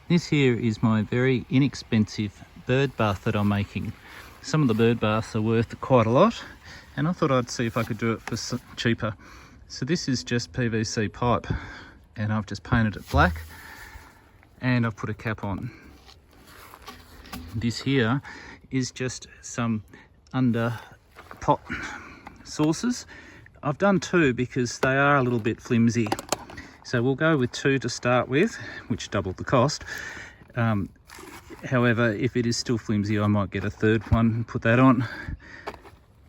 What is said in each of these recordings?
This here is my very inexpensive bird bath that I'm making. Some of the bird baths are worth quite a lot, and I thought I'd see if I could do it for cheaper. So this is just PVC pipe, and I've just painted it black, and I've put a cap on. This here is just some under pot saucers. I've done 2 because they are a little bit flimsy. So we'll go with 2 to start with, which doubled the cost. However, if it is still flimsy, I might get a 3rd one and put that on.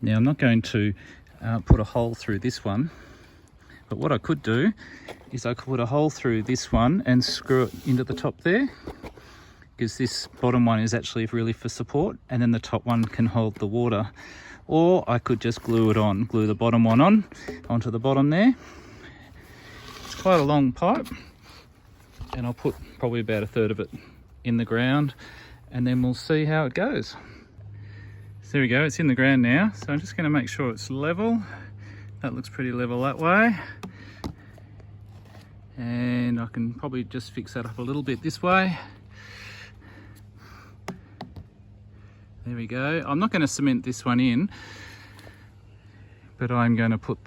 Now I'm not going to put a hole through this one, but what I could do is I could put a hole through this one and screw it into the top there, because this bottom one is actually really for support, and then the top one can hold the water. Or I could just glue it on, glue the bottom one on onto the bottom there. It's quite a long pipe, and I'll put probably about a 1/3 of it in the ground, and then we'll see how it goes. So there we go, it's in the ground now. So I'm just going to make sure it's level. That looks pretty level that way. And I can probably just fix that up a little bit this way. There we go. I'm not going to cement this one in, but I'm going to put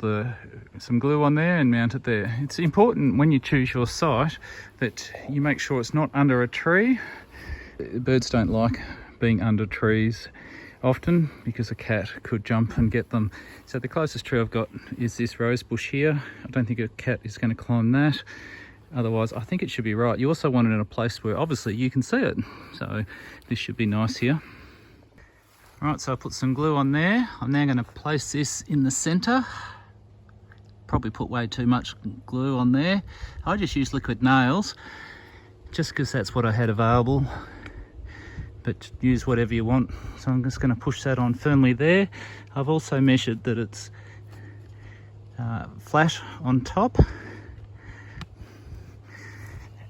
some glue on there and mount it there. It's important when you choose your site that you make sure it's not under a tree. Birds don't like being under trees often because a cat could jump and get them. So the closest tree I've got is this rose bush here. I don't think a cat is going to climb that. Otherwise, I think it should be right. You also want it in a place where obviously you can see it. So this should be nice here. Right, so I put some glue on there. I'm now going to place this in the center. Probably put way too much glue on there. I just use liquid nails just because that's what I had available, but use whatever you want. So I'm just going to push that on firmly there. I've also measured that it's flat on top,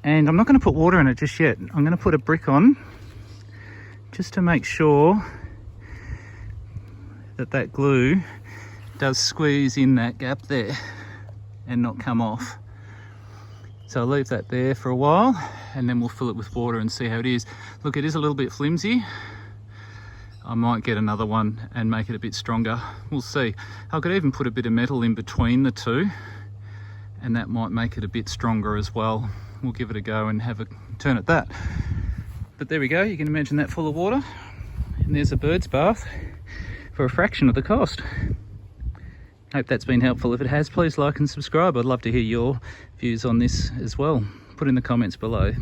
and I'm not going to put water in it just yet. I'm going to put a brick on just to make sure that glue does squeeze in that gap there and not come off. So I'll leave that there for a while, and then we'll fill it with water and see how it is. Look, it is a little bit flimsy. I might get another one and make it a bit stronger. We'll see. I could even put a bit of metal in between the two, and that might make it a bit stronger as well. We'll give it a go and have a turn at that. But there we go, you can imagine that full of water, and there's a bird's bath for a fraction of the cost. Hope that's been helpful. If it has, please like and subscribe. I'd love to hear your views on this as well. Put in the comments below.